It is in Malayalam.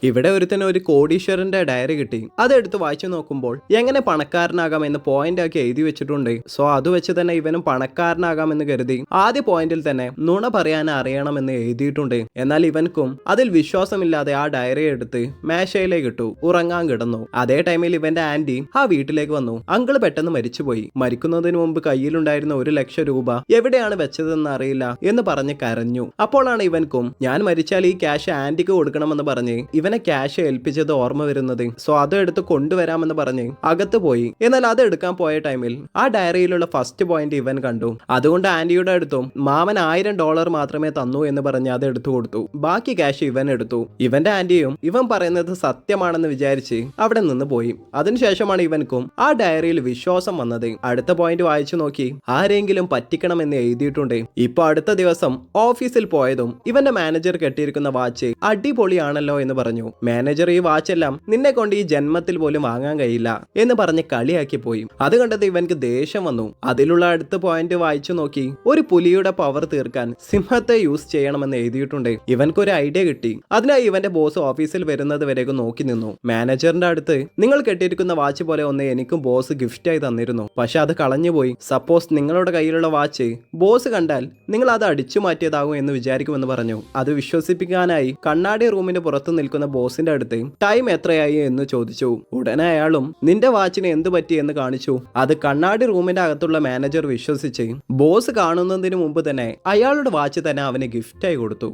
ഇവിടെ ഒരുത്തന് ഒരു കോടീശ്വരന്റെ ഡയറി കിട്ടി. അതെടുത്ത് വായിച്ചു നോക്കുമ്പോൾ എങ്ങനെ പണക്കാരനാകാം എന്ന് പോയിന്റ് ആക്കി എഴുതി വെച്ചിട്ടുണ്ട്. സോ അത് വെച്ച് തന്നെ ഇവനും പണക്കാരനാകാമെന്ന് കരുതി ആദ്യ പോയിന്റിൽ തന്നെ നുണ പറയാൻ അറിയണമെന്ന് എഴുതിയിട്ടുണ്ട്. എന്നാൽ ഇവൻക്കും അതിൽ വിശ്വാസമില്ലാതെ ആ ഡയറി എടുത്ത് മേശയിലേക്ക് ഇട്ടു ഉറങ്ങാൻ കിടന്നു. അതേ ടൈമിൽ ഇവന്റെ ആന്റി ആ വീട്ടിലേക്ക് വന്നു. അങ്കിള് പെട്ടെന്ന് മരിച്ചുപോയി. മരിക്കുന്നതിന് മുമ്പ് കയ്യിലുണ്ടായിരുന്ന 1,00,000 രൂപ എവിടെയാണ് വെച്ചതെന്ന് അറിയില്ല എന്ന് പറഞ്ഞ് കരഞ്ഞു. അപ്പോഴാണ് ഇവൻക്കും ഞാൻ മരിച്ചാൽ ഈ ക്യാഷ് ആന്റിക്ക് കൊടുക്കണമെന്ന് പറഞ്ഞ് ഇവനെ ക്യാഷ് ഏൽപ്പിച്ചത് ഓർമ്മ വരുന്നത്. സോ അത് എടുത്ത് കൊണ്ടുവരാമെന്ന് പറഞ്ഞ് അകത്ത് പോയി. എന്നാൽ അത് എടുക്കാൻ പോയ ടൈമിൽ ആ ഡയറിയിലുള്ള ഫസ്റ്റ് പോയിന്റ് ഇവൻ കണ്ടു. അതുകൊണ്ട് ആന്റിയുടെ അടുത്തും മാമൻ $1000 മാത്രമേ തന്നു എന്ന് പറഞ്ഞ് അത് എടുത്തു കൊടുത്തു. ബാക്കി ക്യാഷ് ഇവൻ എടുത്തു. ഇവന്റെ ആന്റിയും ഇവൻ പറയുന്നത് സത്യമാണെന്ന് വിചാരിച്ച് അവിടെ നിന്ന് പോയി. അതിനുശേഷമാണ് ഇവൻക്കും ആ ഡയറിയിൽ വിശ്വാസം വന്നത്. അടുത്ത പോയിന്റ് വായിച്ചു നോക്കി ആരെങ്കിലും പറ്റിക്കണമെന്ന് എഴുതിയിട്ടുണ്ട്. ഇപ്പൊ അടുത്ത ദിവസം ഓഫീസിൽ പോയതും ഇവന്റെ മാനേജർ കെട്ടിയിരിക്കുന്ന വാച്ച് അടിപൊളിയാണല്ലോ എന്ന് പറഞ്ഞു. മാനേജർ ഈ വാച്ചെല്ലാം നിന്നെ കൊണ്ട് ഈ ജന്മത്തിൽ പോലും വാങ്ങാൻ കഴിയില്ല എന്ന് പറഞ്ഞ് കളിയാക്കി പോയി. അത് കണ്ടത് ഇവൻക്ക് ദേഷ്യം വന്നു. അതിലുള്ള അടുത്ത പോയിന്റ് വായിച്ചു നോക്കി ഒരു പുലിയുടെ പവർ തീർക്കാൻ സിംഹത്തെ യൂസ് ചെയ്യണമെന്ന് എഴുതിയിട്ടുണ്ട്. ഇവൻക്ക് ഒരു ഐഡിയ കിട്ടി. അതിനായി ഇവന്റെ ബോസ് ഓഫീസിൽ വരുന്നത് വരെയും നോക്കി നിന്നു. മാനേജറിന്റെ അടുത്ത് നിങ്ങൾ കെട്ടിയിരിക്കുന്ന വാച്ച് പോലെ ഒന്ന് എനിക്കും ബോസ് ഗിഫ്റ്റായി തന്നിരുന്നു, പക്ഷെ അത് കളഞ്ഞുപോയി. സപ്പോസ് നിങ്ങളുടെ കയ്യിലുള്ള വാച്ച് ബോസ് കണ്ടാൽ നിങ്ങൾ അത് അടിച്ചു മാറ്റിയതാകും എന്ന് വിചാരിക്കുമെന്ന് പറഞ്ഞു. അത് വിശ്വസിപ്പിക്കാനായി കണ്ണാടി റൂമിന് പുറത്ത് നിൽക്കുന്ന ബോസിന്റെ അടുത്ത് ടൈം എത്രയായി എന്ന് ചോദിച്ചു. ഉടനെ അയാളും നിന്റെ വാച്ചിന് എന്ത് പറ്റി എന്ന് കാണിച്ചു. അത് കണ്ണാടി റൂമിന്റെ അകത്തുള്ള മാനേജർ വിശ്വസിച്ച് ബോസ് കാണുന്നതിന് മുമ്പ് തന്നെ അയാളുടെ വാച്ച് തന്നെ അവന് ഗിഫ്റ്റായി കൊടുത്തു.